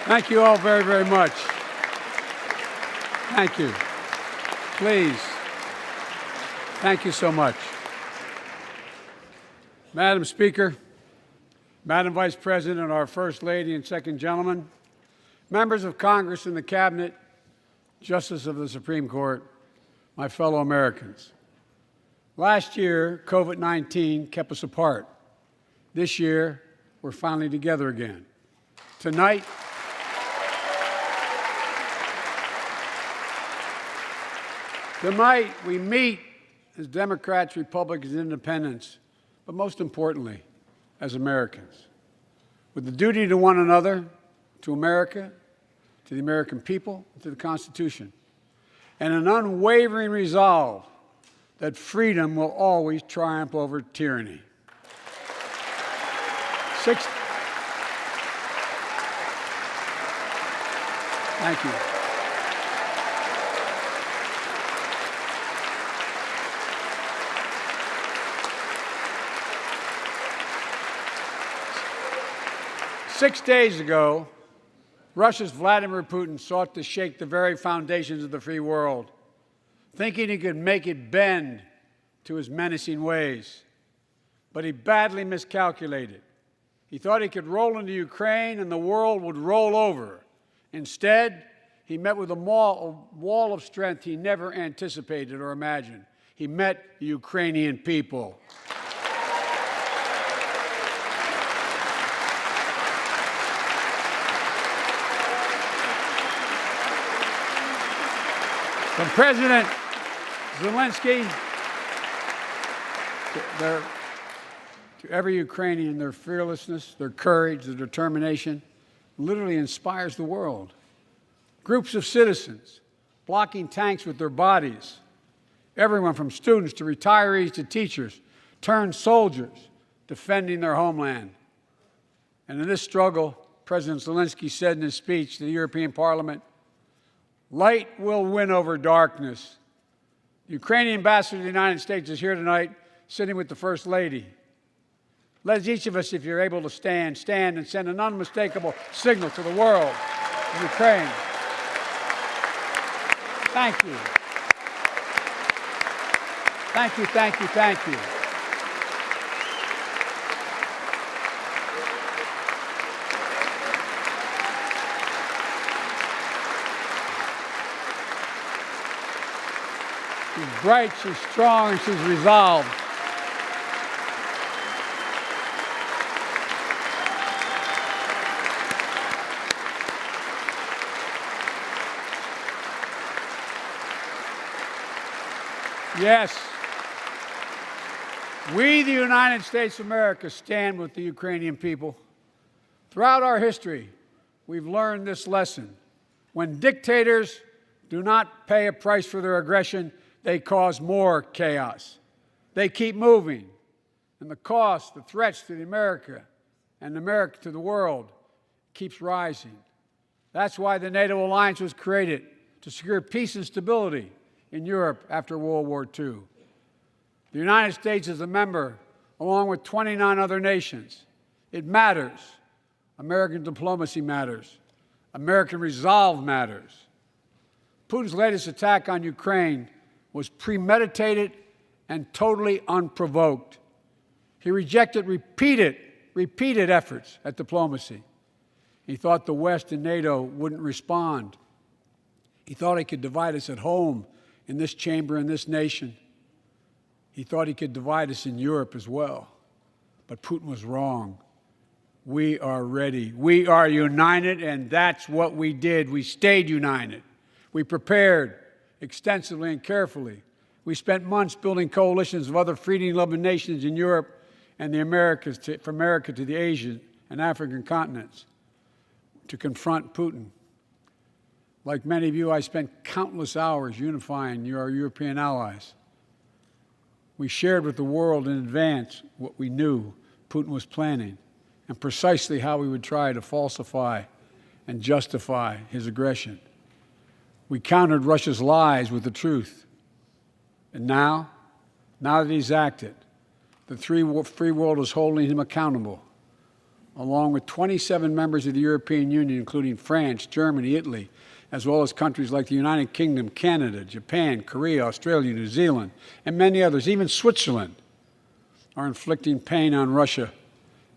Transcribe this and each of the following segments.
Thank you all very, very much. Thank you. Please. Thank you so much. Madam Speaker, Madam Vice President, our First Lady and Second Gentleman, members of Congress and the Cabinet, Justice of the Supreme Court, my fellow Americans. Last year, COVID-19 kept us apart. This year, we're finally together again. Tonight, we meet as Democrats, Republicans, Independents, but most importantly, as Americans, with the duty to one another, to America, to the American people, and to the Constitution, and an unwavering resolve that freedom will always triumph over tyranny. Thank you. 6 days ago, Russia's Vladimir Putin sought to shake the very foundations of the free world, thinking he could make it bend to his menacing ways. But he badly miscalculated. He thought he could roll into Ukraine and the world would roll over. Instead, he met with a wall of strength he never anticipated or imagined. He met the Ukrainian people. From President Zelensky to every Ukrainian, their fearlessness, their courage, their determination literally inspires the world. Groups of citizens blocking tanks with their bodies, everyone from students to retirees to teachers, turned soldiers defending their homeland. And in this struggle, President Zelensky said in his speech to the European Parliament, "Light will win over darkness." The Ukrainian ambassador to the United States is here tonight, sitting with the First Lady. Let each of us, if you're able to stand and send an unmistakable signal to the world of Ukraine. Thank you. Thank you, thank you, thank you. She's bright, she's strong, and she's resolved. Yes, we, the United States of America, stand with the Ukrainian people. Throughout our history, we've learned this lesson. When dictators do not pay a price for their aggression, they cause more chaos. They keep moving, and the cost, the threats to America and America to the world keeps rising. That's why the NATO alliance was created, to secure peace and stability in Europe after World War II. The United States is a member, along with 29 other nations. It matters. American diplomacy matters. American resolve matters. Putin's latest attack on Ukraine was premeditated and totally unprovoked. He rejected repeated efforts at diplomacy. He thought the West and NATO wouldn't respond. He thought he could divide us at home, in this chamber, in this nation. He thought he could divide us in Europe as well. But Putin was wrong. We are ready. We are united, and that's what we did. We stayed united. We prepared extensively and carefully. We spent months building coalitions of other freedom-loving nations in Europe and the Americas, from America to the Asian and African continents, to confront Putin. Like many of you, I spent countless hours unifying our European allies. We shared with the world in advance what we knew Putin was planning and precisely how he would try to falsify and justify his aggression. We countered Russia's lies with the truth. And now that he's acted, the free world is holding him accountable. along with 27 members of the European Union, including France, Germany, Italy, as well as countries like the United Kingdom, Canada, Japan, Korea, Australia, New Zealand, and many others, even Switzerland, are inflicting pain on Russia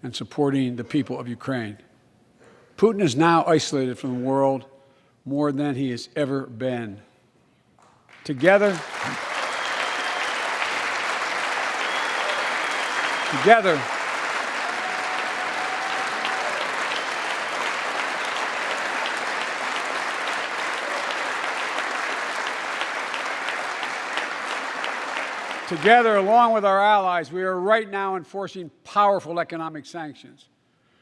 and supporting the people of Ukraine. Putin is now isolated from the world more than he has ever been. Together, along with our allies, we are right now enforcing powerful economic sanctions.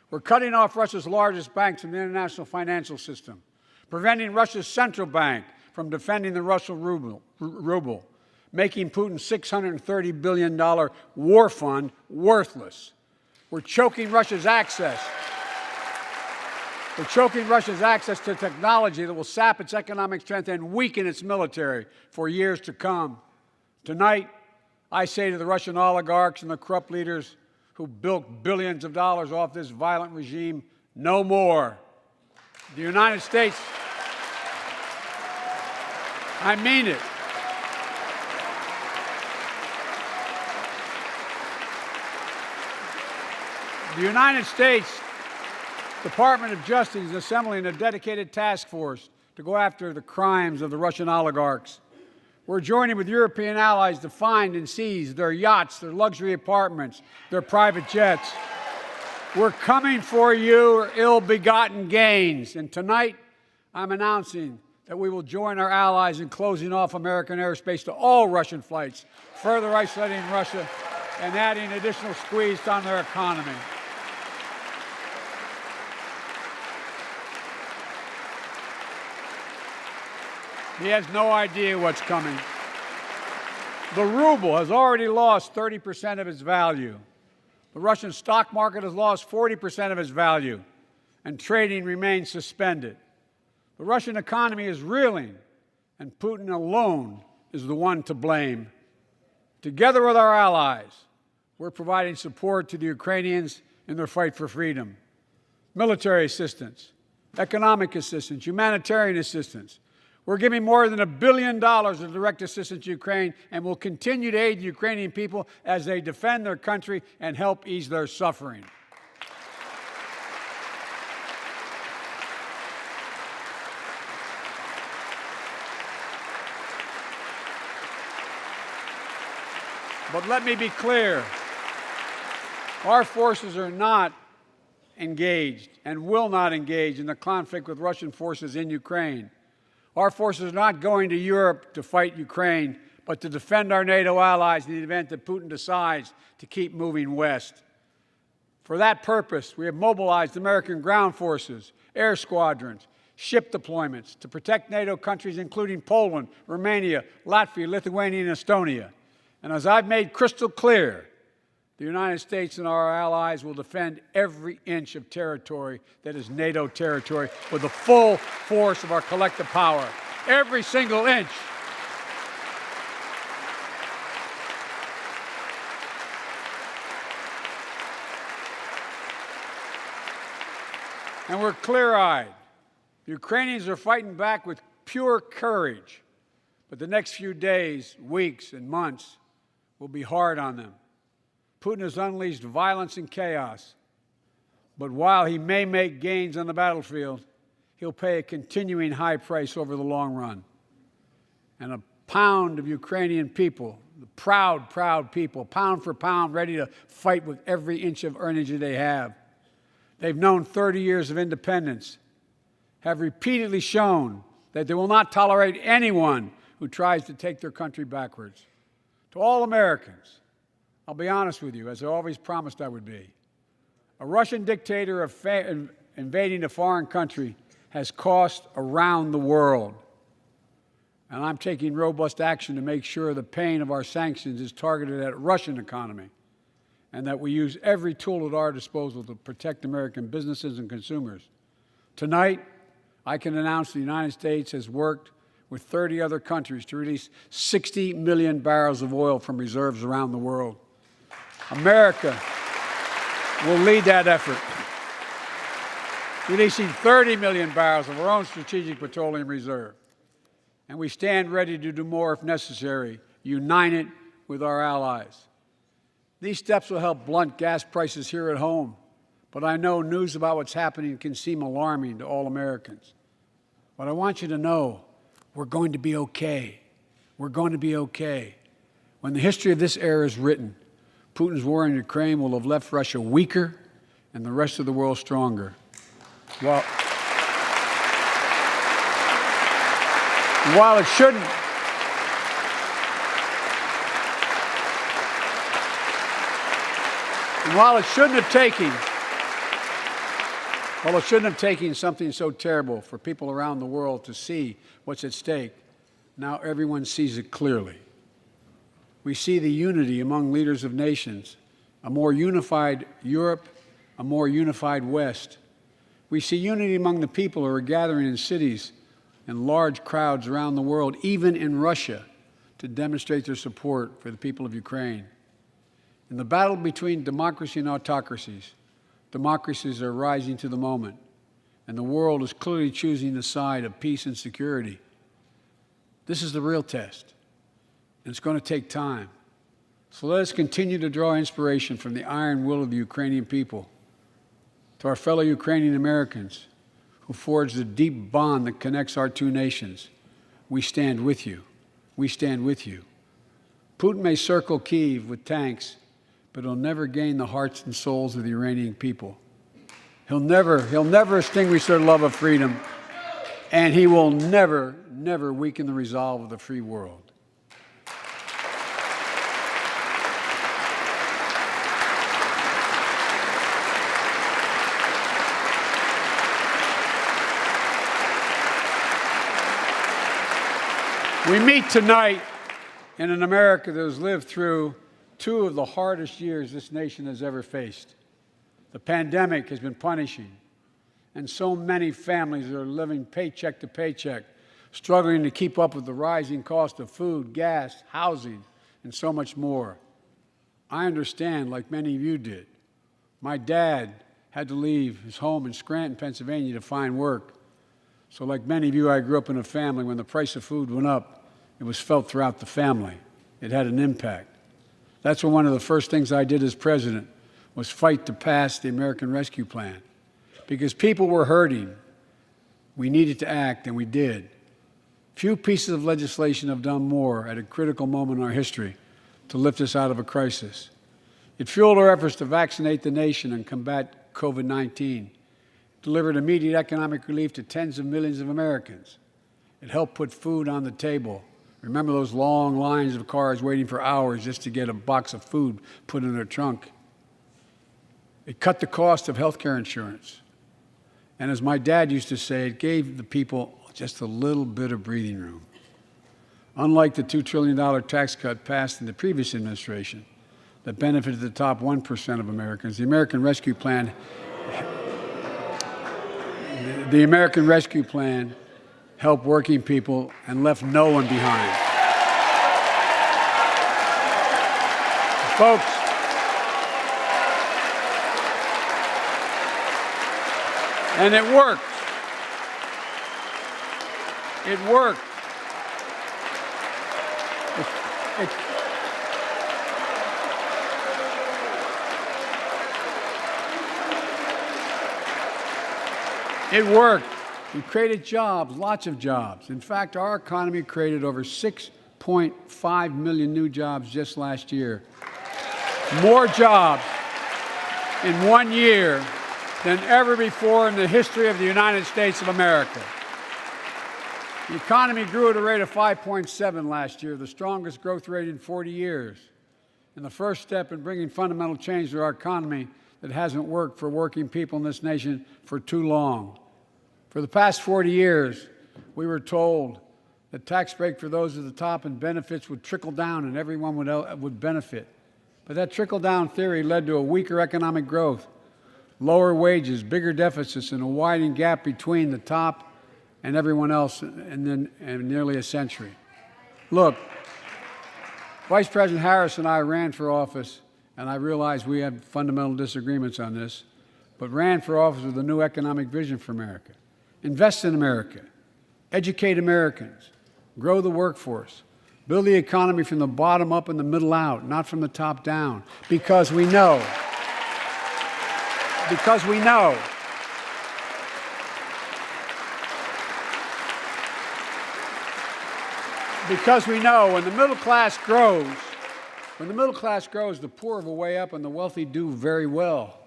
We're cutting off Russia's largest banks from the international financial system, preventing Russia's central bank from defending the Russian ruble, making Putin's $630 billion war fund worthless. We're choking Russia's access to technology that will sap its economic strength and weaken its military for years to come. Tonight, I say to the Russian oligarchs and the corrupt leaders who bilked billions of dollars off this violent regime, no more. The United States, I mean it. The United States Department of Justice is assembling a dedicated task force to go after the crimes of the Russian oligarchs. We're joining with European allies to find and seize their yachts, their luxury apartments, their private jets. We're coming for your ill-begotten gains. And tonight, I'm announcing that we will join our allies in closing off American airspace to all Russian flights, further isolating Russia and adding additional squeeze on their economy. He has no idea what's coming. The ruble has already lost 30% of its value. The Russian stock market has lost 40% of its value, and trading remains suspended. The Russian economy is reeling, and Putin alone is the one to blame. Together with our allies, we're providing support to the Ukrainians in their fight for freedom. Military assistance, economic assistance, humanitarian assistance. We're giving more than $1 billion of direct assistance to Ukraine, and will continue to aid the Ukrainian people as they defend their country and help ease their suffering. But let me be clear, our forces are not engaged and will not engage in the conflict with Russian forces in Ukraine. Our forces are not going to Europe to fight Ukraine, but to defend our NATO allies in the event that Putin decides to keep moving west. For that purpose, we have mobilized American ground forces, air squadrons, ship deployments to protect NATO countries including Poland, Romania, Latvia, Lithuania, and Estonia. And as I've made crystal clear, the United States and our allies will defend every inch of territory that is NATO territory with the full force of our collective power. Every single inch. And we're clear-eyed. The Ukrainians are fighting back with pure courage. But the next few days, weeks, and months will be hard on them. Putin has unleashed violence and chaos. But while he may make gains on the battlefield, he'll pay a continuing high price over the long run. And a pound of Ukrainian people, the proud, proud people, pound for pound, ready to fight with every inch of energy they have. They've known 30 years of independence, have repeatedly shown that they will not tolerate anyone who tries to take their country backwards. To all Americans, I'll be honest with you, as I always promised I would be. A Russian dictator invading a foreign country has cost around the world. And I'm taking robust action to make sure the pain of our sanctions is targeted at the Russian economy, and that we use every tool at our disposal to protect American businesses and consumers. Tonight, I can announce the United States has worked with 30 other countries to release 60 million barrels of oil from reserves around the world. America will lead that effort. releasing 30 million barrels of our own strategic petroleum reserve. And we stand ready to do more if necessary, united with our allies. These steps will help blunt gas prices here at home, but I know news about what's happening can seem alarming to all Americans. But I want you to know we're going to be okay. We're going to be okay. When the history of this era is written, Putin's war in Ukraine will have left Russia weaker and the rest of the world stronger. While it shouldn't have taken something so terrible for people around the world to see what's at stake, now everyone sees it clearly. We see the unity among leaders of nations, a more unified Europe, a more unified West. We see unity among the people who are gathering in cities and large crowds around the world, even in Russia, to demonstrate their support for the people of Ukraine. In the battle between democracy and autocracies, democracies are rising to the moment, and the world is clearly choosing the side of peace and security. This is the real test, and it's going to take time. So let us continue to draw inspiration from the iron will of the Ukrainian people. To our fellow Ukrainian Americans who forged the deep bond that connects our two nations, we stand with you. We stand with you. Putin may circle Kyiv with tanks, but he'll never gain the hearts and souls of the Iranian people. He'll never extinguish their love of freedom, and he will never weaken the resolve of the free world. We meet tonight in an America that has lived through two of the hardest years this nation has ever faced. The pandemic has been punishing, and so many families are living paycheck to paycheck, struggling to keep up with the rising cost of food, gas, housing, and so much more. I understand, like many of you did. My dad had to leave his home in Scranton, Pennsylvania to find work. So like many of you, I grew up in a family when the price of food went up, it was felt throughout the family. It had an impact. That's when one of the first things I did as president was fight to pass the American Rescue Plan. Because people were hurting, we needed to act, and we did. Few pieces of legislation have done more at a critical moment in our history to lift us out of a crisis. It fueled our efforts to vaccinate the nation and combat COVID-19. Delivered immediate economic relief to tens of millions of Americans. It helped put food on the table. Remember those long lines of cars waiting for hours just to get a box of food put in their trunk. It cut the cost of health care insurance. And as my dad used to say, it gave the people just a little bit of breathing room. Unlike the $2 trillion tax cut passed in the previous administration that benefited the top 1% of Americans, the American Rescue Plan helped working people and left no one behind. Folks, and it worked. It worked. It worked. We created jobs, lots of jobs. In fact, our economy created over 6.5 million new jobs just last year. More jobs in 1 year than ever before in the history of the United States of America. The economy grew at a rate of 5.7 last year, the strongest growth rate in 40 years, and the first step in bringing fundamental change to our economy that hasn't worked for working people in this nation for too long. For the past 40 years, we were told that tax break for those at the top and benefits would trickle down and everyone would benefit. But that trickle-down theory led to a weaker economic growth, lower wages, bigger deficits, and a widening gap between the top and everyone else in nearly a century. Look, Vice President Harris and I ran for office, and I realize we had fundamental disagreements on this, but ran for office with a new economic vision for America. Invest in America, educate Americans, grow the workforce, build the economy from the bottom up and the middle out, not from the top down, because we know when the middle class grows, the poor have a way up and the wealthy do very well.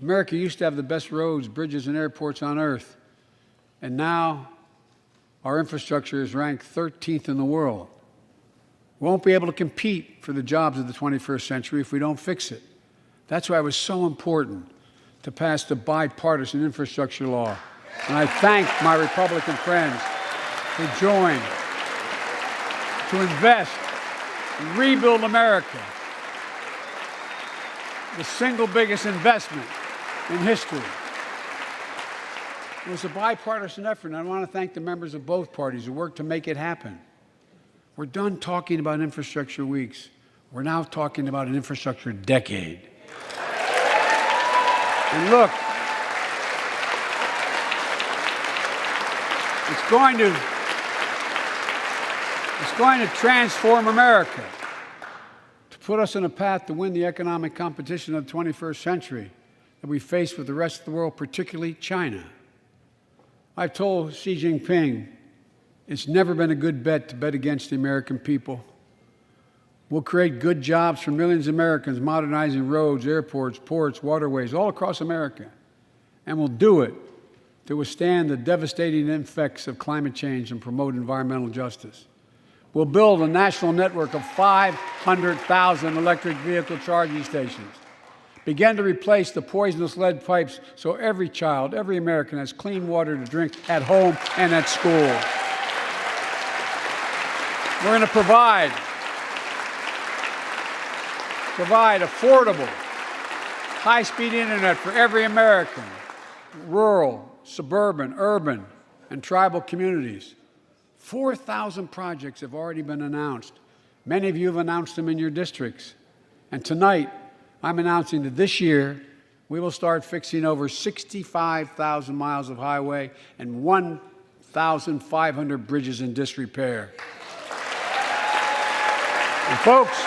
America used to have the best roads, bridges, and airports on earth, and now our infrastructure is ranked 13th in the world. We won't be able to compete for the jobs of the 21st century if we don't fix it. That's why it was so important to pass the bipartisan infrastructure law. And I thank my Republican friends who joined to invest and rebuild America, the single biggest investment in history. It was a bipartisan effort, and I want to thank the members of both parties who worked to make it happen. We're done talking about infrastructure weeks. We're now talking about an infrastructure decade. And look, it's going to transform America, to put us on a path to win the economic competition of the 21st century that we face with the rest of the world, particularly China. I've told Xi Jinping it's never been a good bet to bet against the American people. We'll create good jobs for millions of Americans, modernizing roads, airports, ports, waterways, all across America. And we'll do it to withstand the devastating effects of climate change and promote environmental justice. We'll build a national network of 500,000 electric vehicle charging stations, begin to replace the poisonous lead pipes so every child, every American has clean water to drink at home and at school. We're going to provide affordable, high-speed internet for every American, rural, suburban, urban, and tribal communities. 4,000 projects have already been announced. Many of you have announced them in your districts. And tonight, I'm announcing that this year, we will start fixing over 65,000 miles of highway and 1,500 bridges in disrepair. And folks,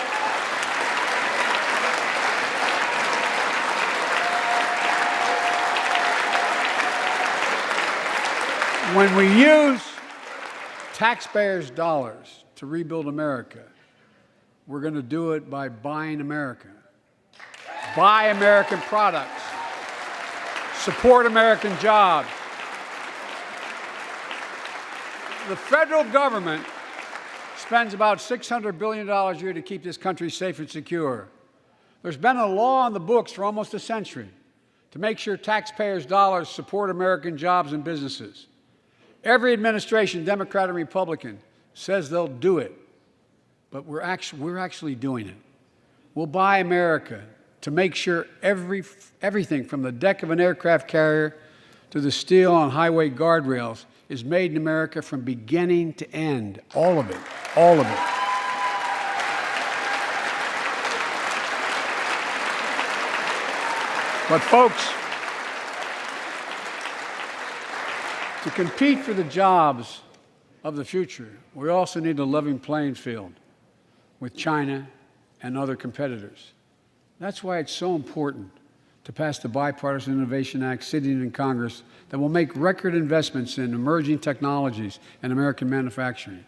when we use taxpayers' dollars to rebuild America, we're going to do it by buying America. Buy American products. Support American jobs. The federal government spends about $600 billion a year to keep this country safe and secure. There's been a law on the books for almost a century to make sure taxpayers' dollars support American jobs and businesses. Every administration, Democrat and Republican, says they'll do it, but we're actually doing it. We'll buy America to make sure everything from the deck of an aircraft carrier to the steel on highway guardrails is made in America from beginning to end. All of it. All of it. But folks, to compete for the jobs of the future, we also need a level playing field with China and other competitors. That's why it's so important to pass the Bipartisan Innovation Act sitting in Congress that will make record investments in emerging technologies and American manufacturing.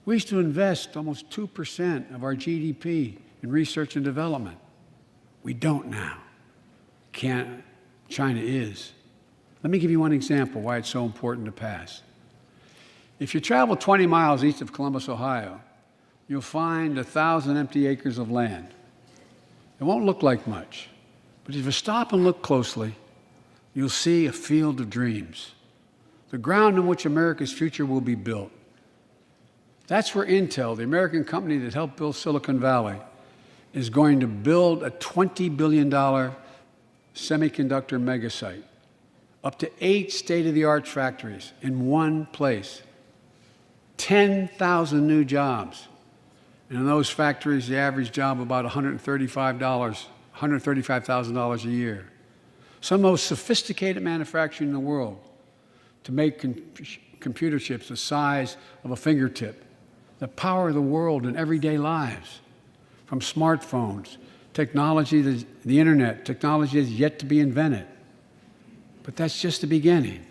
We used to invest almost 2% of our GDP in research and development. We don't now. China is. Let me give you one example why it's so important to pass. If you travel 20 miles east of Columbus, Ohio, you'll find 1,000 empty acres of land. It won't look like much, but if you stop and look closely, you'll see a field of dreams, the ground on which America's future will be built. That's where Intel, the American company that helped build Silicon Valley, is going to build a $20 billion semiconductor megasite, up to 8 state-of-the-art factories in one place, 10,000 new jobs. And in those factories, the average job about $135,000 a year. some of the most sophisticated manufacturing in the world, to make computer chips the size of a fingertip, that power the world in everyday lives, from smartphones, technology, the internet, technology is yet to be invented. But that's just the beginning.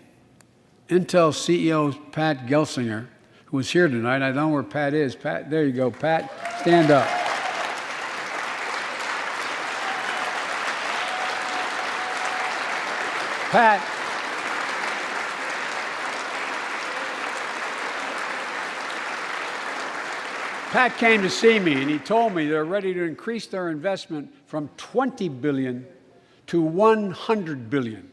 Intel CEO Pat Gelsinger, who was here tonight, I don't know where Pat is. Pat, there you go, Pat, stand up. Pat came to see me, and he told me they're ready to increase their investment from $20 billion to $100 billion.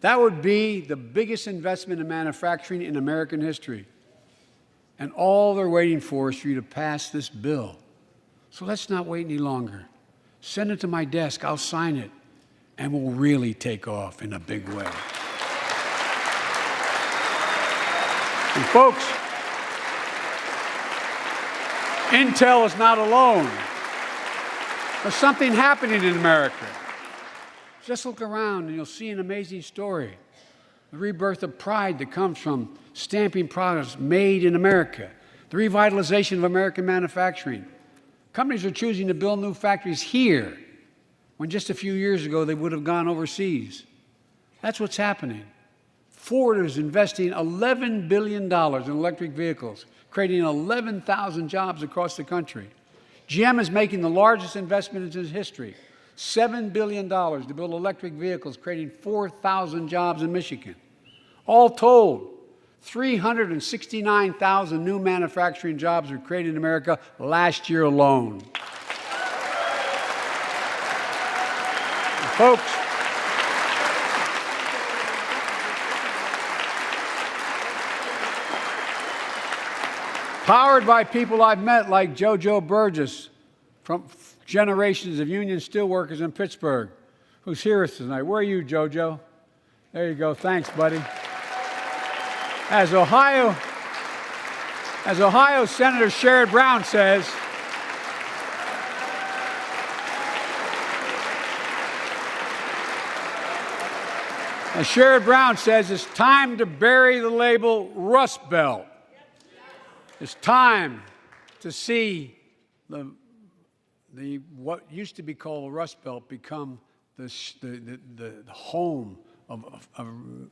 That would be the biggest investment in manufacturing in American history. And all they're waiting for is for you to pass this bill. So let's not wait any longer. Send it to my desk, I'll sign it, and we'll really take off in a big way. And folks, Intel is not alone. There's something happening in America. Just look around and you'll see an amazing story. The rebirth of pride that comes from stamping products made in America. The revitalization of American manufacturing. Companies are choosing to build new factories here, when just a few years ago they would have gone overseas. That's what's happening. Ford is investing $11 billion in electric vehicles, creating 11,000 jobs across the country. GM is making the largest investment in its history, $7 billion to build electric vehicles, creating 4,000 jobs in Michigan. All told, 369,000 new manufacturing jobs were created in America last year alone. Folks, powered by people I've met like JoJo Burgess from generations of union steelworkers in Pittsburgh, who's here with us tonight. Where are you, JoJo? There you go. Thanks, buddy. As Ohio Senator Sherrod Brown says, it's time to bury the label Rust Belt. It's time to see what used to be called the Rust Belt become the home of a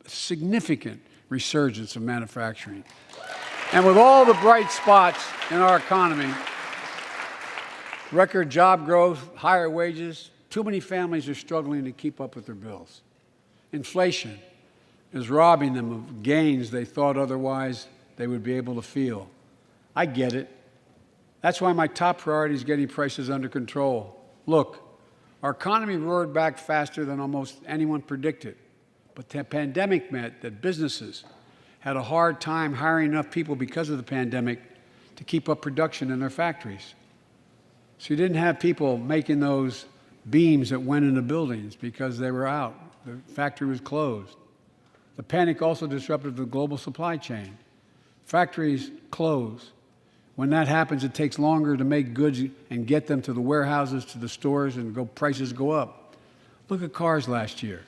significant resurgence of manufacturing. And with all the bright spots in our economy, record job growth, higher wages, too many families are struggling to keep up with their bills. Inflation is robbing them of gains they thought otherwise they would be able to feel. I get it. That's why my top priority is getting prices under control. Look, our economy roared back faster than almost anyone predicted, but the pandemic meant that businesses had a hard time hiring enough people because of the pandemic to keep up production in their factories. So you didn't have people making those beams that went into buildings because they were out. The factory was closed. The panic also disrupted the global supply chain. Factories close. When that happens, it takes longer to make goods and get them to the warehouses, to the stores, and prices go up. Look at cars last year.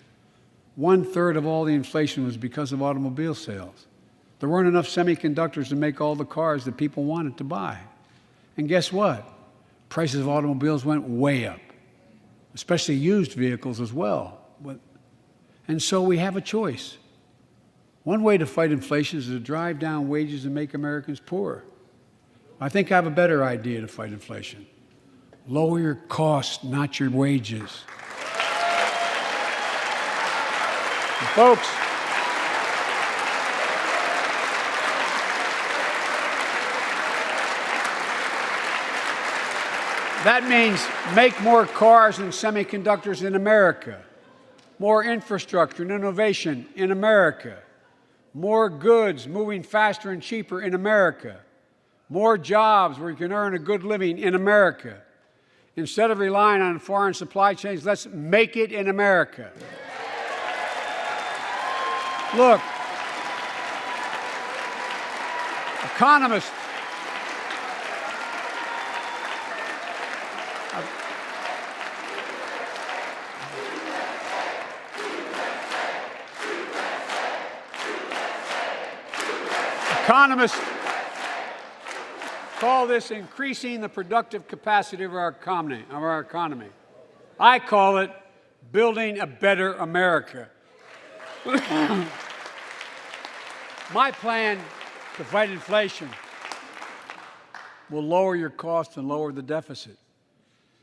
1/3 of all the inflation was because of automobile sales. There weren't enough semiconductors to make all the cars that people wanted to buy. And guess what? Prices of automobiles went way up, especially used vehicles as well. And so we have a choice. One way to fight inflation is to drive down wages and make Americans poorer. I think I have a better idea to fight inflation. Lower your costs, not your wages. And folks, that means make more cars and semiconductors in America, more infrastructure and innovation in America, more goods moving faster and cheaper in America, more jobs where you can earn a good living in America. Instead of relying on foreign supply chains, let's make it in America. Look, economists Economists call this increasing the productive capacity of our economy. I call it building a better America. My plan to fight inflation will lower your costs and lower the deficit.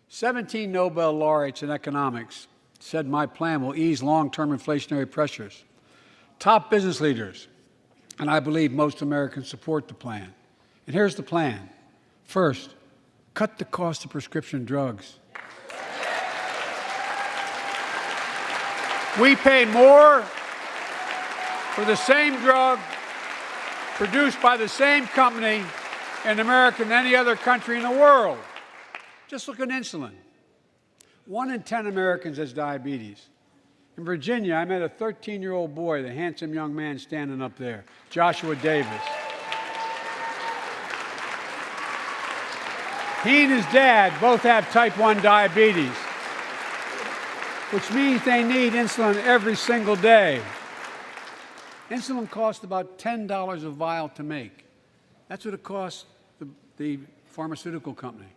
17 Nobel laureates in economics said my plan will ease long-term inflationary pressures. Top business leaders, and I believe most Americans support the plan. And here's the plan. First, cut the cost of prescription drugs. We pay more for the same drug produced by the same company in America than any other country in the world. Just look at insulin. 1 in 10 Americans has diabetes. In Virginia, I met a 13-year-old boy, the handsome young man standing up there, Joshua Davis. He and his dad both have type 1 diabetes, which means they need insulin every single day. Insulin costs about $10 a vial to make. That's what it costs the pharmaceutical company.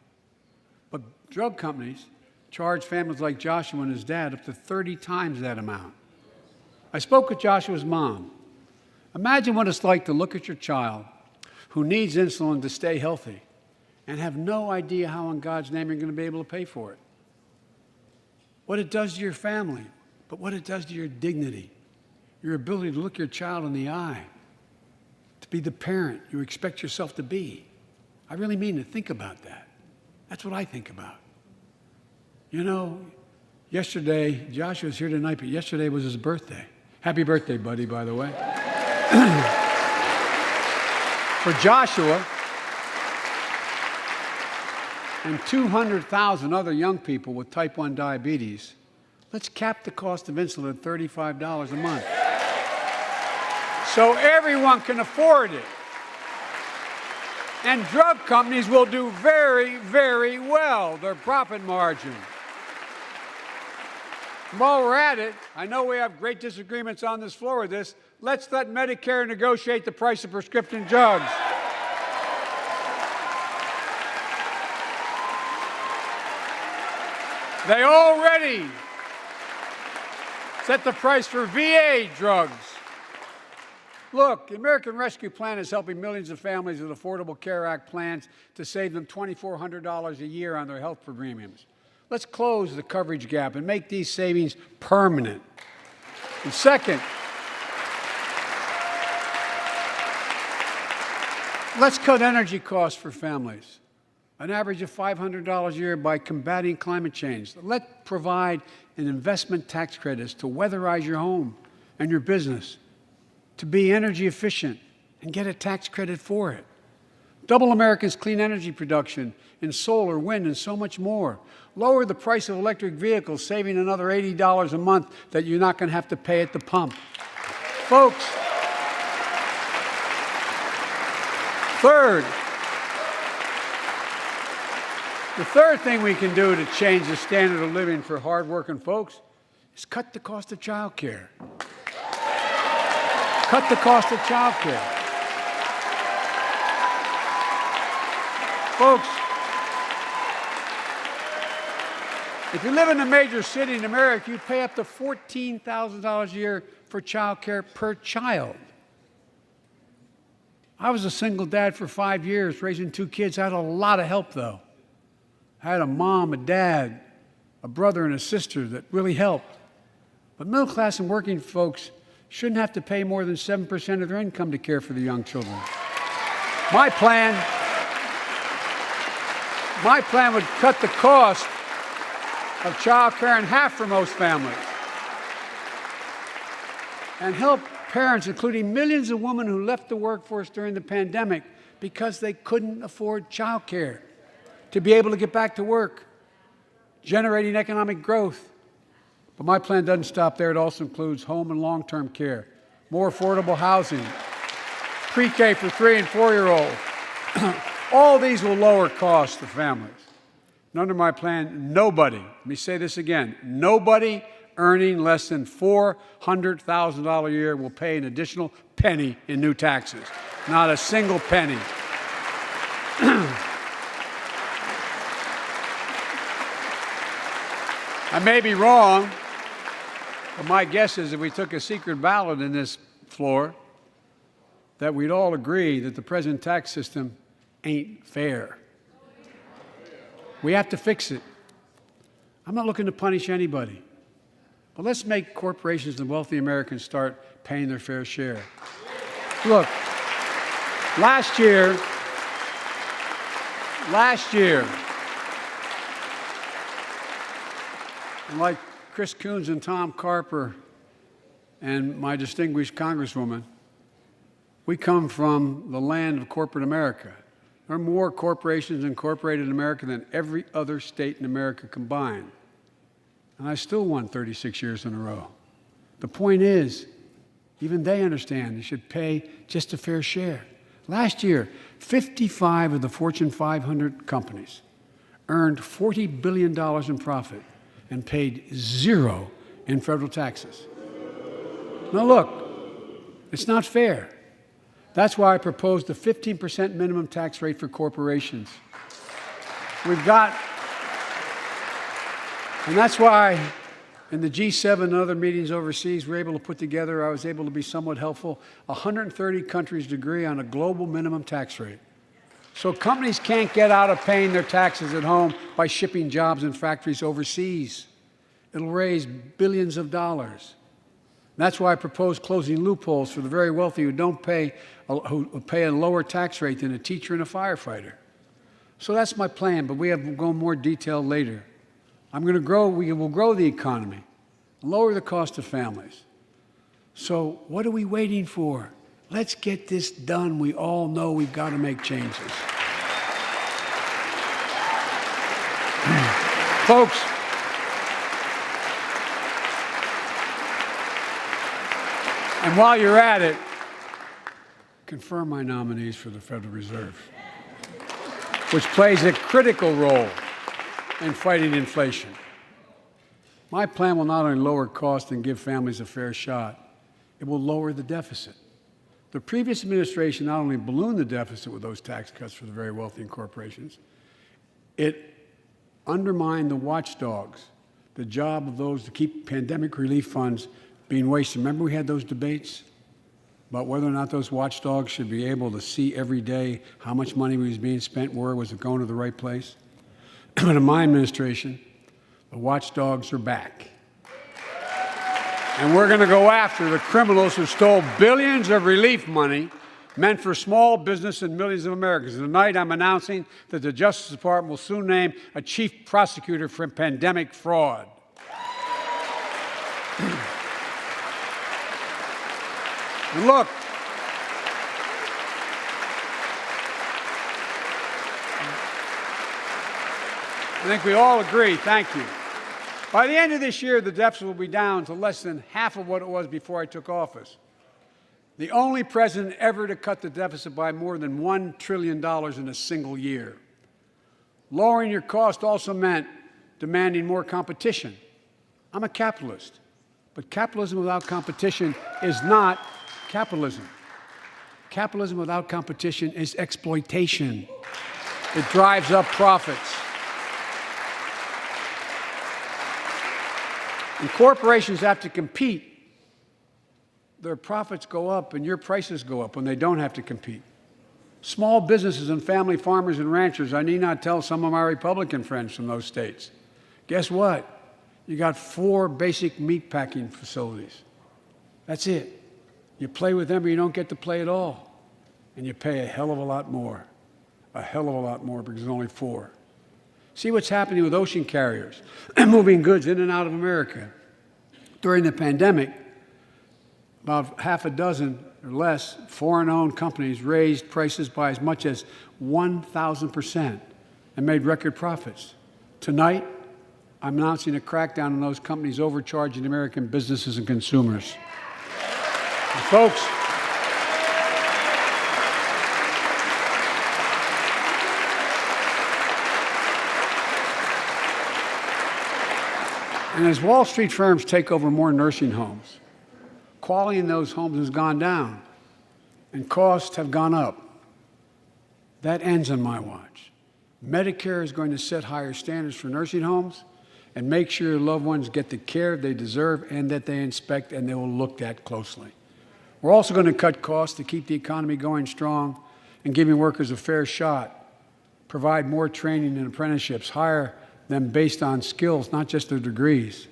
But drug companies charge families like Joshua and his dad up to 30 times that amount. I spoke with Joshua's mom. Imagine what it's like to look at your child who needs insulin to stay healthy and have no idea how in God's name you're going to be able to pay for it. What it does to your family, but what it does to your dignity, your ability to look your child in the eye, to be the parent you expect yourself to be. I really mean to think about that. That's what I think about. You know, yesterday, Joshua's here tonight, but yesterday was his birthday. Happy birthday, buddy, by the way. For Joshua and 200,000 other young people with type 1 diabetes, let's cap the cost of insulin at $35 a month so everyone can afford it. And drug companies will do very, very well, their profit margin. While we're at it, I know we have great disagreements on this floor with this. Let's let Medicare negotiate the price of prescription drugs. They already set the price for VA drugs. Look, the American Rescue Plan is helping millions of families with Affordable Care Act plans to save them $2,400 a year on their health premiums. Let's close the coverage gap and make these savings permanent. And second, let's cut energy costs for families, an average of $500 a year by combating climate change. Let's provide an investment tax credits to weatherize your home and your business, to be energy efficient and get a tax credit for it. Double America's clean energy production in solar, wind, and so much more. Lower the price of electric vehicles, saving another $80 a month that you're not going to have to pay at the pump. Folks, the third thing we can do to change the standard of living for hardworking folks is cut the cost of child care. Cut the cost of child care. Folks, if you live in a major city in America, you pay up to $14,000 a year for child care per child. I was a single dad for 5 years, raising 2 kids. I had a lot of help, though. I had a mom, a dad, a brother, and a sister that really helped. But middle class and working folks shouldn't have to pay more than 7% of their income to care for the young children. My plan would cut the cost of child care in half for most families and help parents, including millions of women who left the workforce during the pandemic because they couldn't afford child care, to be able to get back to work, generating economic growth. But my plan doesn't stop there. It also includes home and long-term care, more affordable housing, pre-K for 3- and 4-year-olds. All these will lower costs to families. And under my plan, nobody, let me say this again, nobody earning less than $400,000 a year will pay an additional penny in new taxes. Not a single penny. I may be wrong, but my guess is if we took a secret ballot in this floor, that we'd all agree that the present tax system ain't fair. We have to fix it. I'm not looking to punish anybody, but let's make corporations and wealthy Americans start paying their fair share. Look, last year, like Chris Coons and Tom Carper and my distinguished Congresswoman, we come from the land of corporate America. There are more corporations incorporated in America than every other state in America combined. And I still won 36 years in a row. The point is, even they understand they should pay just a fair share. Last year, 55 of the Fortune 500 companies earned $40 billion in profit and paid zero in federal taxes. Now look, it's not fair. That's why I proposed a 15% minimum tax rate for corporations. And that's why in the G7 and other meetings overseas, I was able to be somewhat helpful, 130 countries agree on a global minimum tax rate. So companies can't get out of paying their taxes at home by shipping jobs and factories overseas. It'll raise billions of dollars. That's why I propose closing loopholes for the very wealthy who pay a lower tax rate than a teacher and a firefighter. So that's my plan, but we will go in more detail later. We will grow the economy, lower the cost of families. So what are we waiting for? Let's get this done. We all know we've got to make changes. Folks, and while you're at it, confirm my nominees for the Federal Reserve, which plays a critical role in fighting inflation. My plan will not only lower costs and give families a fair shot, it will lower the deficit. The previous administration not only ballooned the deficit with those tax cuts for the very wealthy and corporations, it undermined the watchdogs, the job of those to keep pandemic relief funds being wasted. Remember we had those debates about whether or not those watchdogs should be able to see every day how much money was being spent, where was it going to the right place? But in my administration, the watchdogs are back. And we're going to go after the criminals who stole billions of relief money meant for small business and millions of Americans. And tonight I'm announcing that the Justice Department will soon name a chief prosecutor for pandemic fraud. And look, I think we all agree, thank you. By the end of this year, the deficit will be down to less than half of what it was before I took office. The only president ever to cut the deficit by more than $1 trillion in a single year. Lowering your cost also meant demanding more competition. I'm a capitalist, but capitalism without competition is not capitalism. Capitalism without competition is exploitation. It drives up profits. And corporations have to compete. Their profits go up and your prices go up when they don't have to compete. Small businesses and family farmers and ranchers, I need not tell some of my Republican friends from those states. Guess what? You got 4 basic meat packing facilities. That's it. You play with them or you don't get to play at all. And you pay a hell of a lot more. A hell of a lot more because there's only 4. See what's happening with ocean carriers moving goods in and out of America. During the pandemic, about half a dozen or less foreign-owned companies raised prices by as much as 1,000% and made record profits. Tonight, I'm announcing a crackdown on those companies overcharging American businesses and consumers. And folks, And as Wall Street firms take over more nursing homes, quality in those homes has gone down and costs have gone up. That ends on my watch. Medicare is going to set higher standards for nursing homes and make sure your loved ones get the care they deserve and that they inspect and they will look at closely. We're also going to cut costs to keep the economy going strong and giving workers a fair shot, provide more training and apprenticeships, hire them based on skills, not just their degrees.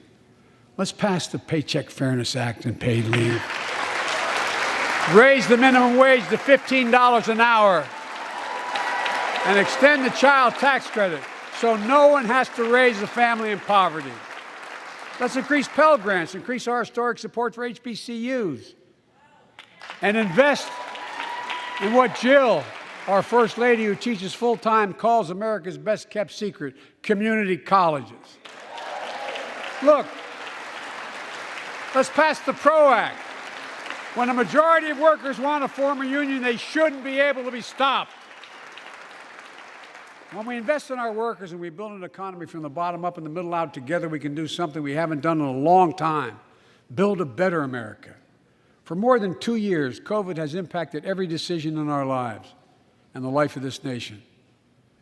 Let's pass the Paycheck Fairness Act and paid leave. Raise the minimum wage to $15 an hour and extend the child tax credit so no one has to raise a family in poverty. Let's increase Pell Grants, increase our historic support for HBCUs, and invest in what Jill, our First Lady who teaches full-time, calls America's best-kept secret, community colleges. Look, let's pass the PRO Act. When a majority of workers want to form a union, they shouldn't be able to be stopped. When we invest in our workers and we build an economy from the bottom up and the middle out together, we can do something we haven't done in a long time, build a better America. For more than 2 years, COVID has impacted every decision in our lives and the life of this nation.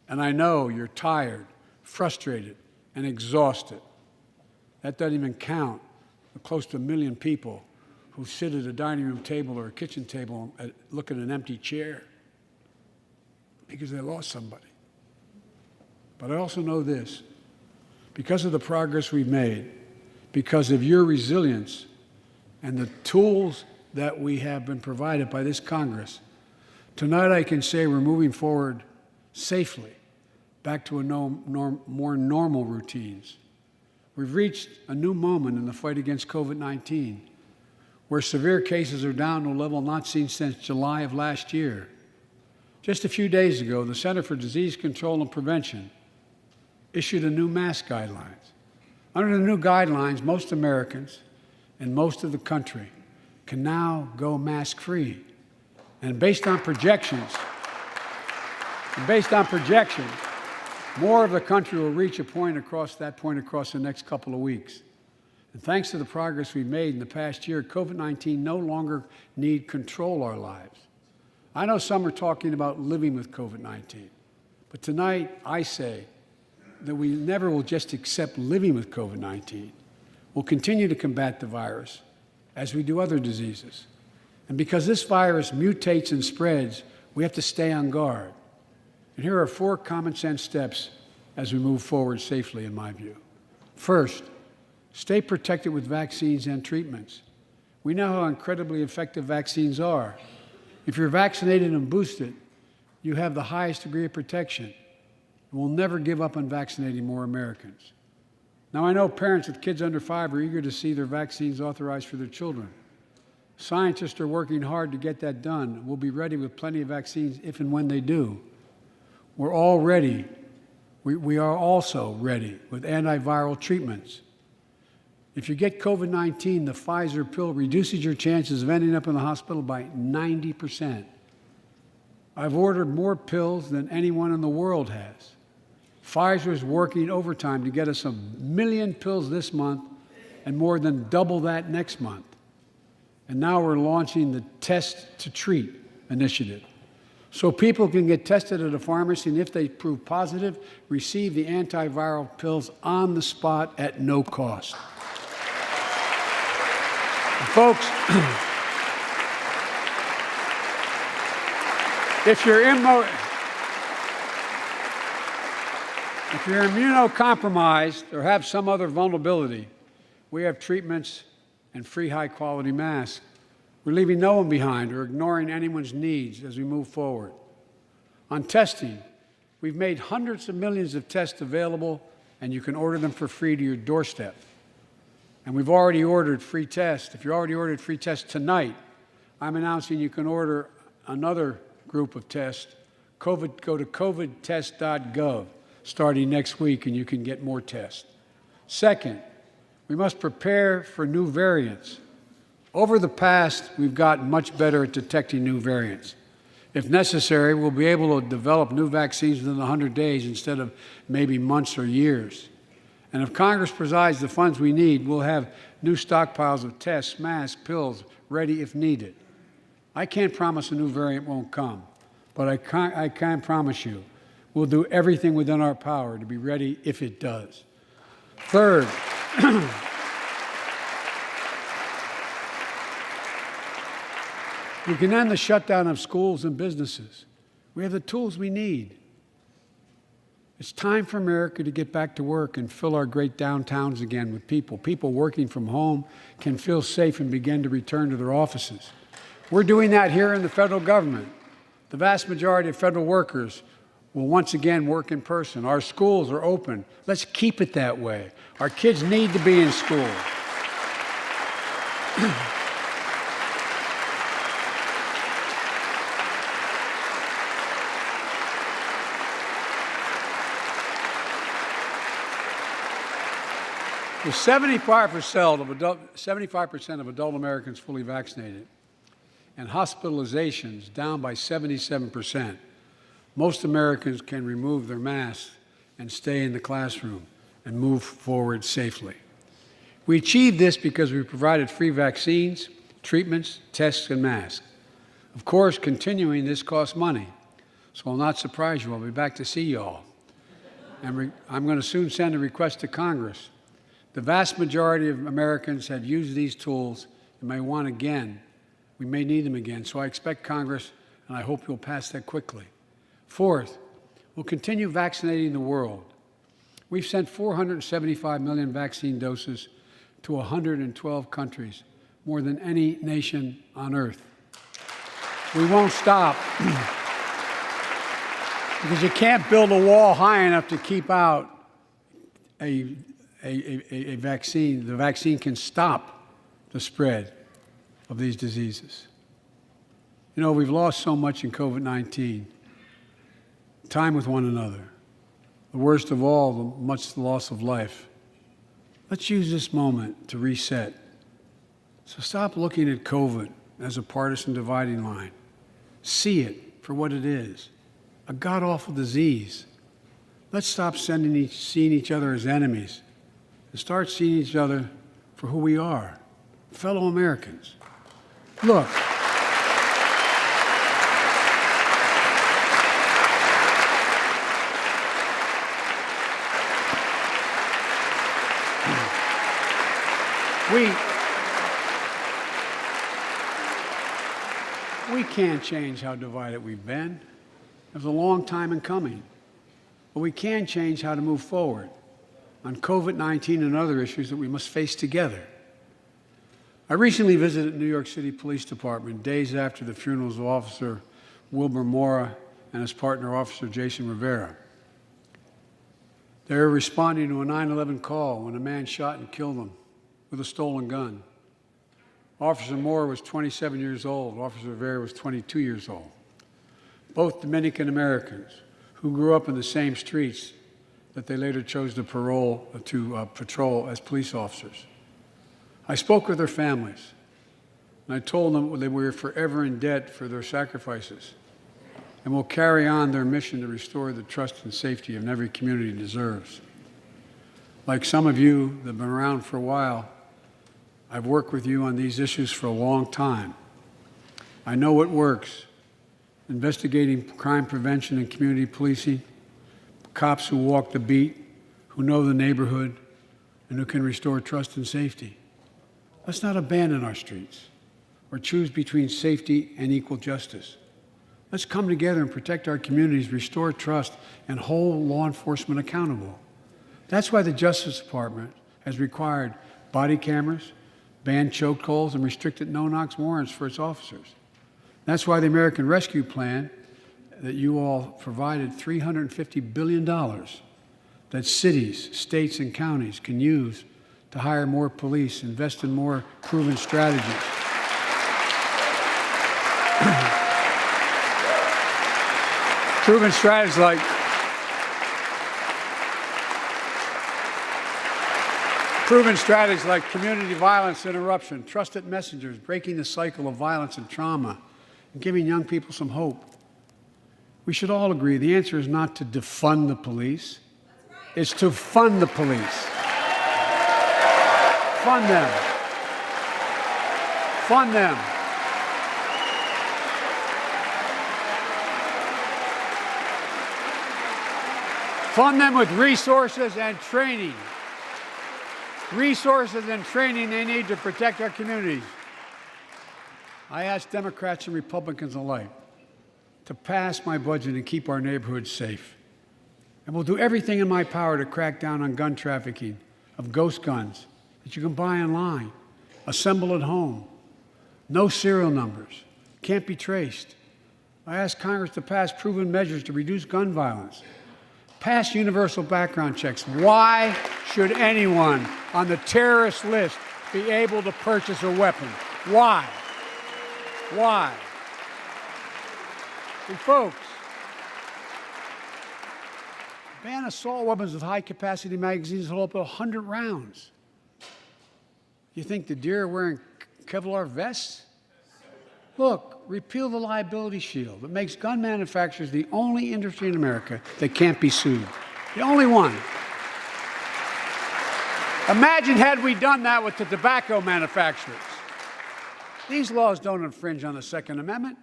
And I know you're tired, frustrated, and exhausted. That doesn't even count the close to 1 million people who sit at a dining room table or a kitchen table and look at an empty chair because they lost somebody. But I also know this, because of the progress we've made, because of your resilience and the tools that we have been provided by this Congress, tonight I can say we're moving forward safely back to more normal routines. We've reached a new moment in the fight against COVID-19, where severe cases are down to a level not seen since July of last year. Just a few days ago, the Center for Disease Control and Prevention issued a new mask guidelines. Under the new guidelines, most Americans and most of the country can now go mask-free. And based on projections, more of the country will reach a point across the next couple of weeks. And thanks to the progress we've made in the past year, COVID-19 no longer need control our lives. I know some are talking about living with COVID-19, but tonight I say that we never will just accept living with COVID-19. We'll continue to combat the virus as we do other diseases. And because this virus mutates and spreads, we have to stay on guard. And here are 4 common sense steps as we move forward safely, in my view. First, stay protected with vaccines and treatments. We know how incredibly effective vaccines are. If you're vaccinated and boosted, you have the highest degree of protection. We'll never give up on vaccinating more Americans. Now, I know parents with kids under 5 are eager to see their vaccines authorized for their children. Scientists are working hard to get that done. We'll be ready with plenty of vaccines if and when they do. We're all ready. We are also ready with antiviral treatments. If you get COVID-19, the Pfizer pill reduces your chances of ending up in the hospital by 90%. I've ordered more pills than anyone in the world has. Pfizer is working overtime to get us 1 million pills this month and more than double that next month. And now we're launching the Test to Treat initiative. So people can get tested at a pharmacy, and if they prove positive, receive the antiviral pills on the spot at no cost. And folks, if you're immunocompromised or have some other vulnerability, we have treatments and free high-quality masks. We're leaving no one behind or ignoring anyone's needs as we move forward. On testing, we've made hundreds of millions of tests available, and you can order them for free to your doorstep. And we've already ordered free tests. If you already ordered free tests tonight, I'm announcing you can order another group of tests. Go to covidtest.gov starting next week, and you can get more tests. Second, we must prepare for new variants. Over the past, we've gotten much better at detecting new variants. If necessary, we'll be able to develop new vaccines within 100 days instead of maybe months or years. And if Congress provides the funds we need, we'll have new stockpiles of tests, masks, pills ready if needed. I can't promise a new variant won't come, but I can promise you we'll do everything within our power to be ready if it does. Third, we can end the shutdown of schools and businesses. We have the tools we need. It's time for America to get back to work and fill our great downtowns again with people. People working from home can feel safe and begin to return to their offices. We're doing that here in the federal government. The vast majority of federal workers will once again work in person. Our schools are open. Let's keep it that way. Our kids need to be in school. With 75% of adult Americans fully vaccinated and hospitalizations down by 77%, most Americans can remove their masks and stay in the classroom and move forward safely. We achieved this because we provided free vaccines, treatments, tests, and masks. Of course, continuing this costs money, so I'll not surprise you. I'll be back to see you all. And I'm going to soon send a request to Congress. The vast majority of Americans have used these tools and may want again. We may need them again, so I expect Congress, and I hope you'll pass that quickly. Fourth, we'll continue vaccinating the world. We've sent 475 million vaccine doses to 112 countries, more than any nation on earth. We won't stop because you can't build a wall high enough to keep out a vaccine. The vaccine can stop the spread of these diseases. You know, we've lost so much in COVID-19. Time with one another. The worst of all, the loss of life. Let's use this moment to reset. So stop looking at COVID as a partisan dividing line. See it for what it is, a god-awful disease. Let's stop seeing each other as enemies and start seeing each other for who we are, fellow Americans. Look, we can't change how divided we've been. It was a long time in coming. But we can change how to move forward on COVID-19 and other issues that we must face together. I recently visited New York City Police Department days after the funerals of Officer Wilbur Mora and his partner, Officer Jason Rivera. They were responding to a 9/11 call when a man shot and killed them with a stolen gun. Officer Mora was 27 years old. Officer Rivera was 22 years old. Both Dominican Americans who grew up in the same streets that they later chose to patrol as police officers. I spoke with their families, and I told them that we were forever in debt for their sacrifices and will carry on their mission to restore the trust and safety of every community deserves. Like some of you that have been around for a while, I've worked with you on these issues for a long time. I know what works. Investigating crime prevention and community policing, cops who walk the beat, who know the neighborhood, and who can restore trust and safety. Let's not abandon our streets or choose between safety and equal justice. Let's come together and protect our communities, restore trust, and hold law enforcement accountable. That's why the Justice Department has required body cameras, banned chokeholds, and restricted no-knock warrants for its officers. That's why the American Rescue Plan that you all provided $350 billion that cities, states, and counties can use to hire more police, invest in more proven strategies. Proven strategies like community violence interruption, trusted messengers, breaking the cycle of violence and trauma, and giving young people some hope. We should all agree the answer is not to defund the police, it's to fund the police. Fund them. Fund them. Fund them with resources and training. Resources and training they need to protect our communities. I ask Democrats and Republicans alike to pass my budget and keep our neighborhoods safe. And we'll do everything in my power to crack down on gun trafficking of ghost guns that you can buy online, assemble at home, no serial numbers, can't be traced. I ask Congress to pass proven measures to reduce gun violence. Pass universal background checks. Why should anyone on the terrorist list be able to purchase a weapon? Why? Why? And folks, ban assault weapons with high-capacity magazines that hold up to 100 rounds. You think the deer are wearing Kevlar vests? Look, repeal the liability shield that makes gun manufacturers the only industry in America that can't be sued. The only one. Imagine had we done that with the tobacco manufacturers. These laws don't infringe on the Second Amendment.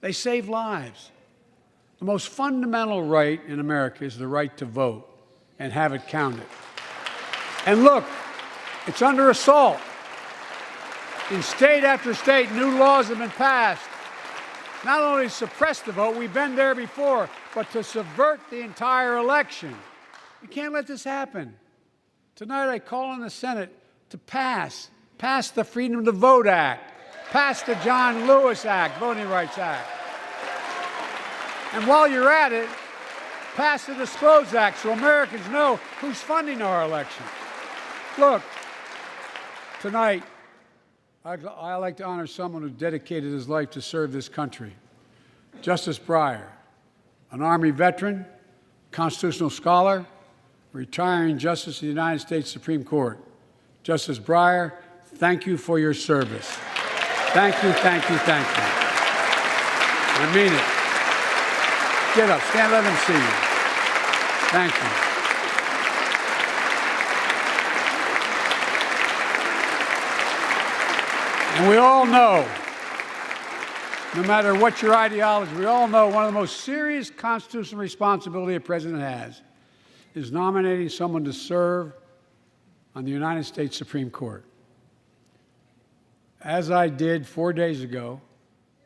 They save lives. The most fundamental right in America is the right to vote and have it counted. And look, it's under assault. In state after state, new laws have been passed, not only to suppress the vote, we've been there before, but to subvert the entire election. We can't let this happen. Tonight I call on the Senate to pass the Freedom to Vote Act, pass the John Lewis Act, Voting Rights Act. And while you're at it, pass the Disclose Act so Americans know who's funding our elections. Look, tonight, I'd like to honor someone who dedicated his life to serve this country. Justice Breyer, an Army veteran, constitutional scholar, retiring Justice of the United States Supreme Court. Justice Breyer, thank you for your service. Thank you, thank you, thank you. I mean it. Get up, stand, let them see you. Thank you. And we all know, no matter what your ideology, we all know one of the most serious constitutional responsibility a president has is nominating someone to serve on the United States Supreme Court. As I did 4 days ago,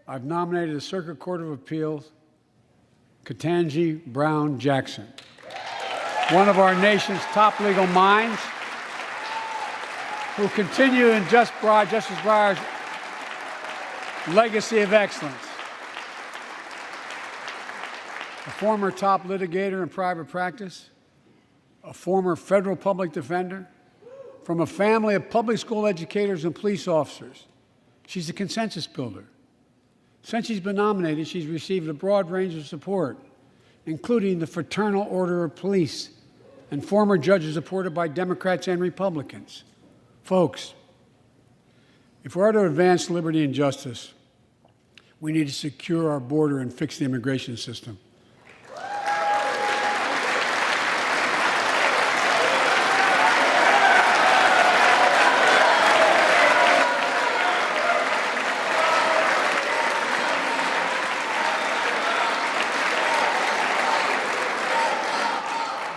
I've nominated the Circuit Court of Appeals, Ketanji Brown Jackson, one of our nation's top legal minds, who continue in Justice Breyer's legacy of excellence. A former top litigator in private practice, a former federal public defender, from a family of public school educators and police officers. She's a consensus builder. Since she's been nominated, she's received a broad range of support, including the Fraternal Order of Police and former judges supported by Democrats and Republicans. Folks, if we are to advance liberty and justice, we need to secure our border and fix the immigration system.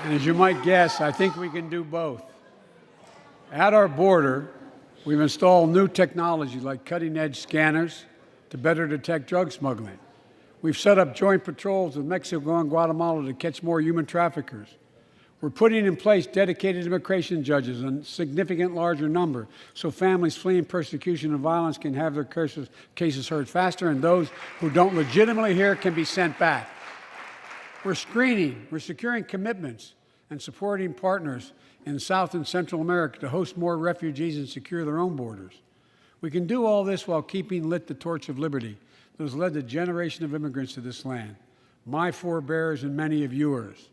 And as you might guess, I think we can do both. At our border, we've installed new technology like cutting-edge scanners to better detect drug smuggling. We've set up joint patrols with Mexico and Guatemala to catch more human traffickers. We're putting in place dedicated immigration judges in a significant larger number so families fleeing persecution and violence can have their cases heard faster, and those who don't legitimately hear can be sent back. We're screening, we're securing commitments and supporting partners in South and Central America to host more refugees and secure their own borders. We can do all this while keeping lit the torch of liberty that has led a generation of immigrants to this land, my forebears and many of yours.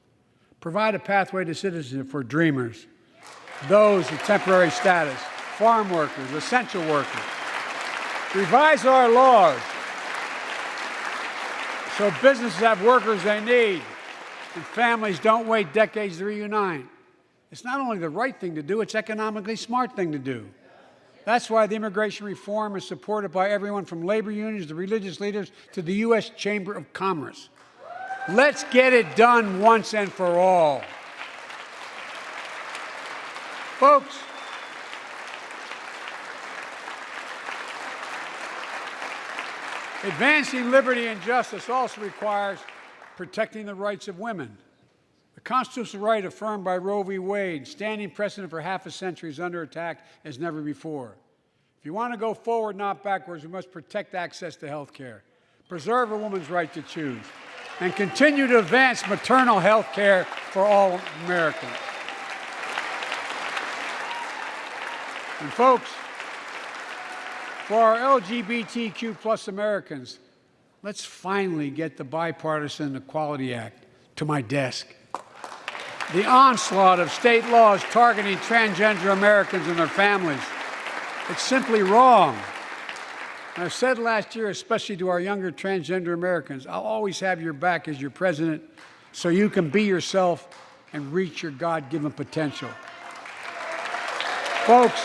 Provide a pathway to citizenship for dreamers, those with temporary status, farm workers, essential workers. Revise our laws so businesses have workers they need and families don't wait decades to reunite. It's not only the right thing to do, it's economically smart thing to do. That's why the immigration reform is supported by everyone from labor unions to religious leaders to the U.S. Chamber of Commerce. Let's get it done once and for all. Folks, advancing liberty and justice also requires protecting the rights of women. The constitutional right affirmed by Roe v. Wade, standing precedent for half a century, is under attack as never before. If you want to go forward, not backwards, we must protect access to health care, preserve a woman's right to choose, and continue to advance maternal health care for all Americans. And folks, for our LGBTQ plus Americans, let's finally get the Bipartisan Equality Act to my desk. The onslaught of state laws targeting transgender Americans and their families, it's simply wrong. And I said last year, especially to our younger transgender Americans, I'll always have your back as your president so you can be yourself and reach your God-given potential. Folks,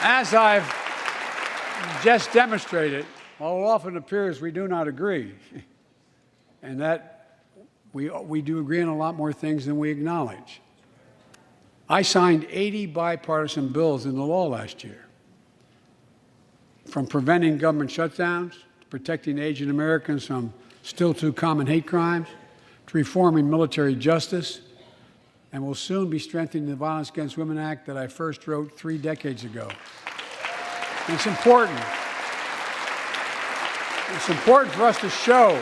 as I've just demonstrated, while it often appears we do not agree, and that we do agree on a lot more things than we acknowledge. I signed 80 bipartisan bills into law last year, from preventing government shutdowns, to protecting Asian Americans from still too common hate crimes, to reforming military justice, and will soon be strengthening the Violence Against Women Act that I first wrote 3 decades ago. And it's important. It's important for us to show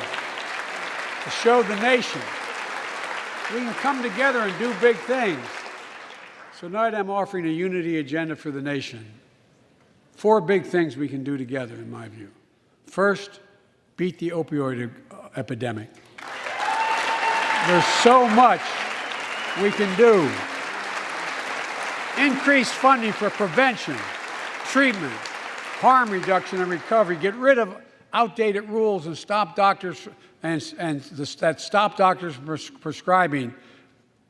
the nation we can come together and do big things. So tonight I'm offering a unity agenda for the nation. 4 big things we can do together, in my view. First, beat the opioid epidemic. There's so much we can do. Increase funding for prevention, treatment, harm reduction, and recovery. Get rid of outdated rules and stop doctors prescribing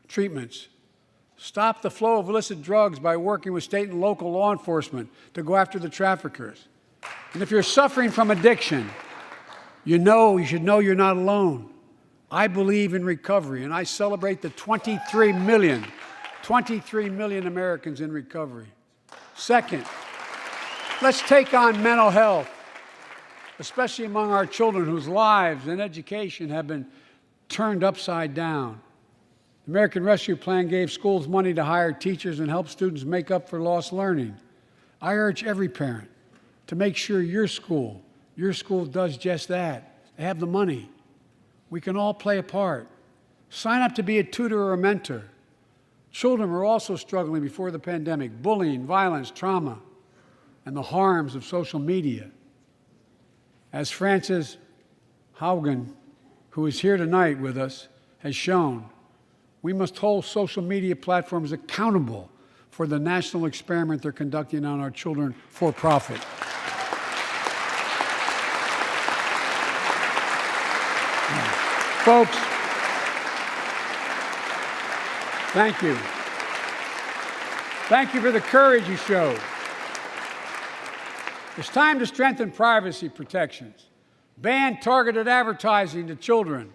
treatments. Stop the flow of illicit drugs by working with state and local law enforcement to go after the traffickers. And if you're suffering from addiction, you should know you're not alone. I believe in recovery, and I celebrate the 23 million Americans in recovery. Second, let's take on mental health, especially among our children whose lives and education have been turned upside down. The American Rescue Plan gave schools money to hire teachers and help students make up for lost learning. I urge every parent to make sure your school does just that. They have the money. We can all play a part. Sign up to be a tutor or a mentor. Children were also struggling before the pandemic: bullying, violence, trauma, and the harms of social media. As Frances Haugen, who is here tonight with us, has shown, we must hold social media platforms accountable for the national experiment they're conducting on our children for profit. Folks, thank you. Thank you for the courage you showed. It's time to strengthen privacy protections, ban targeted advertising to children,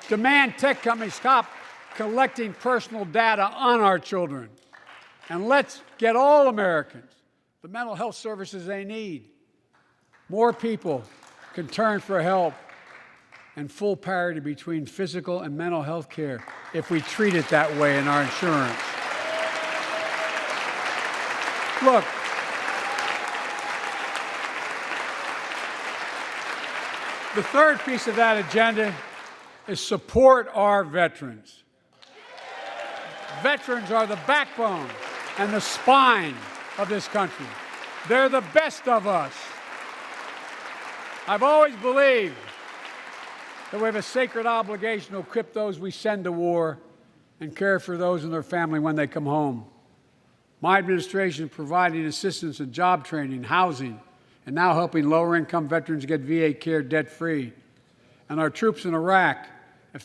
demand tech companies stop collecting personal data on our children, and let's get all Americans the mental health services they need. More people can turn for help and full parity between physical and mental health care if we treat it that way in our insurance. Look, the third piece of that agenda is support our veterans. Veterans are the backbone and the spine of this country. They're the best of us. I've always believed that we have a sacred obligation to equip those we send to war and care for those in their family when they come home. My administration is providing assistance in job training, housing, and now helping lower-income veterans get VA care debt-free. And our troops in Iraq and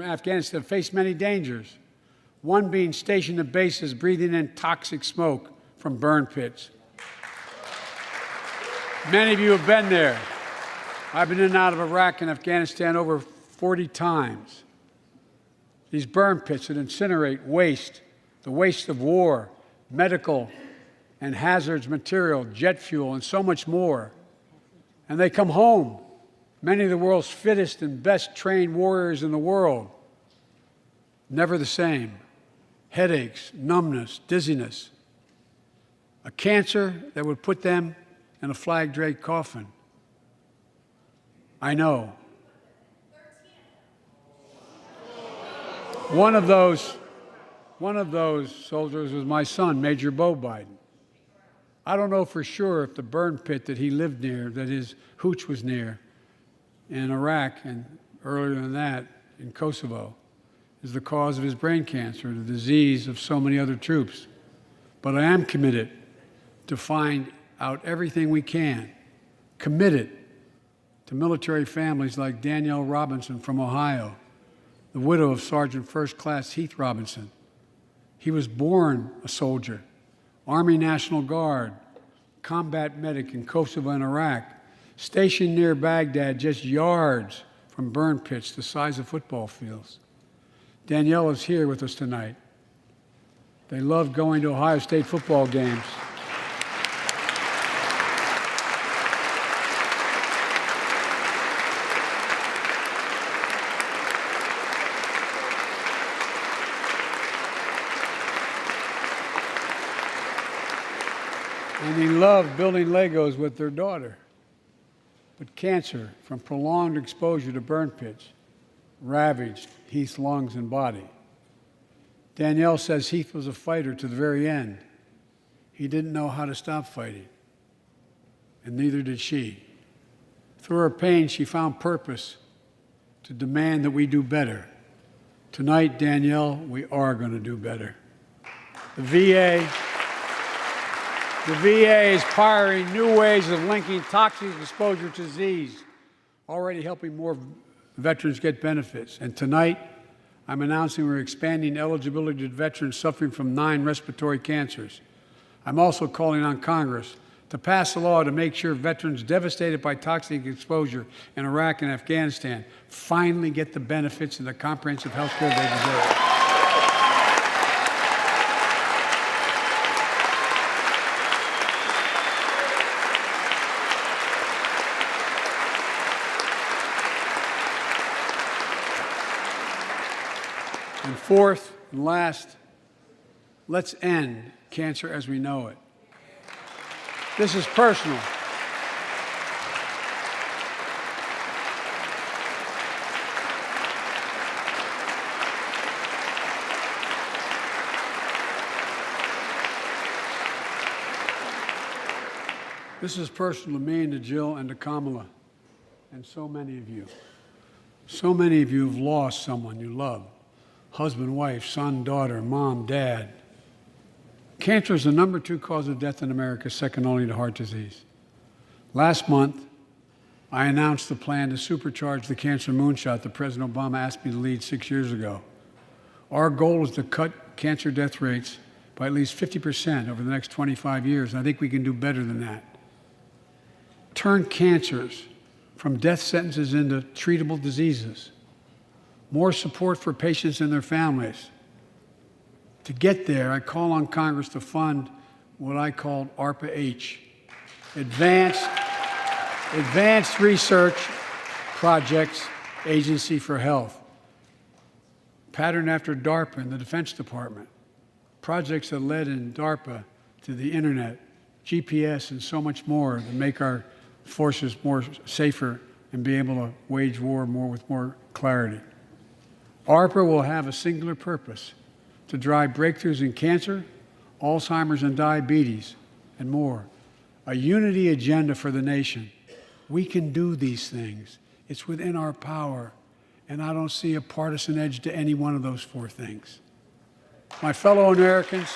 Afghanistan have faced many dangers. one being stationed at bases breathing in toxic smoke from burn pits. Many of you have been there. I've been in and out of Iraq and Afghanistan over 40 times. These burn pits that incinerate waste, the waste of war, medical and hazardous material, jet fuel, and so much more. And they come home, many of the world's fittest and best trained warriors in the world, never the same. Headaches, numbness, dizziness. A cancer that would put them in a flag-draped coffin. I know. One of those soldiers was my son, Major Bo Biden. I don't know for sure if the burn pit that he lived near, that his hooch was near in Iraq and earlier than that in Kosovo, is the cause of his brain cancer, the disease of so many other troops. But I am committed to find out everything we can, committed to military families like Danielle Robinson from Ohio, the widow of Sergeant First Class Heath Robinson. He was born a soldier, Army National Guard, combat medic in Kosovo and Iraq, stationed near Baghdad, just yards from burn pits the size of football fields. Danielle is here with us tonight. They love going to Ohio State football games. And he loved building Legos with their daughter. But cancer from prolonged exposure to burn pits ravaged Heath's lungs and body. Danielle says Heath was a fighter to the very end. He didn't know how to stop fighting, and neither did she. Through her pain, she found purpose to demand that we do better. Tonight, Danielle, we are going to do better. The VA is pioneering new ways of linking toxic exposure to disease, already helping more veterans get benefits. And tonight, I'm announcing we're expanding eligibility to veterans suffering from 9 respiratory cancers. I'm also calling on Congress to pass a law to make sure veterans devastated by toxic exposure in Iraq and Afghanistan finally get the benefits and the comprehensive health care they deserve. And fourth and last, let's end cancer as we know it. This is personal. This is personal to me and to Jill and to Kamala and so many of you. So many of you have lost someone you love. Husband, wife, son, daughter, mom, dad. Cancer is the #2 cause of death in America, second only to heart disease. Last month, I announced the plan to supercharge the cancer moonshot that President Obama asked me to lead 6 years ago. Our goal is to cut cancer death rates by at least 50% over the next 25 years, and I think we can do better than that. Turn cancers from death sentences into treatable diseases. More support for patients and their families. To get there, I call on Congress to fund what I call ARPA-H, Advanced Research Projects Agency for Health, patterned after DARPA in the Defense Department, projects that led in DARPA to the internet, GPS, and so much more to make our forces more safer and be able to wage war with more clarity. ARPA will have a singular purpose: to drive breakthroughs in cancer, Alzheimer's and diabetes, and more. A unity agenda for the nation. We can do these things. It's within our power, and I don't see a partisan edge to any one of those 4 things. My fellow Americans,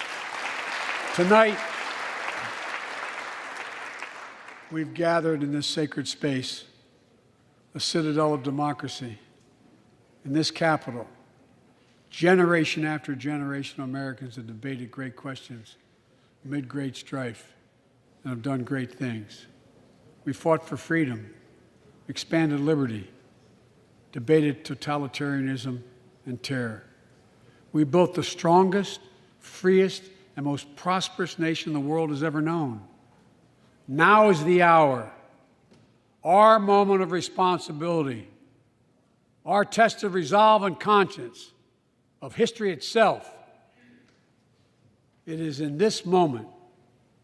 tonight, we've gathered in this sacred space, a citadel of democracy, in this Capitol, Generation after generation of Americans have debated great questions amid great strife and have done great things. We fought for freedom, expanded liberty, debated totalitarianism and terror. We built the strongest, freest, and most prosperous nation the world has ever known. Now is the hour, our moment of responsibility, our test of resolve and conscience, of history itself. It is in this moment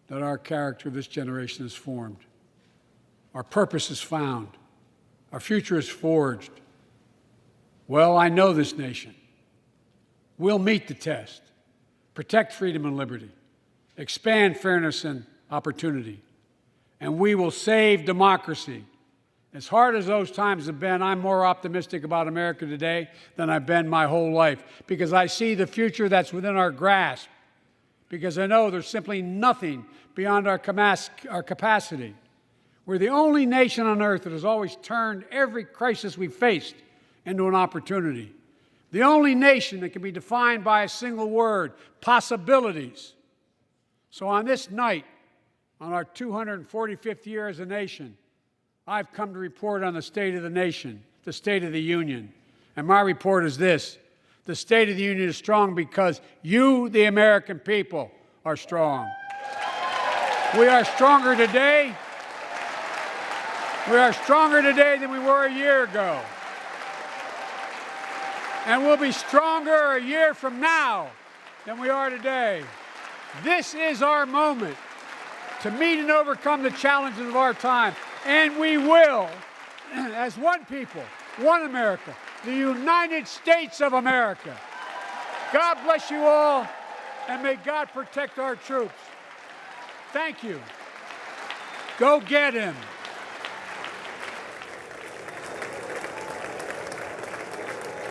that our character of this generation is formed. Our purpose is found. Our future is forged. Well, I know this nation. We'll meet the test, protect freedom and liberty, expand fairness and opportunity, and we will save democracy. As hard as those times have been, I'm more optimistic about America today than I've been my whole life, because I see the future that's within our grasp, because I know there's simply nothing beyond our capacity. We're the only nation on earth that has always turned every crisis we've faced into an opportunity. The only nation that can be defined by a single word: possibilities. So on this night, on our 245th year as a nation, I've come to report on the state of the nation, the State of the Union. And my report is this: the State of the Union is strong because you, the American people, are strong. We are stronger today. We are stronger today than we were a year ago. And we'll be stronger a year from now than we are today. This is our moment to meet and overcome the challenges of our time. And we will, as one people, one America, the United States of America. God bless you all, and may God protect our troops. Thank you. Go get him.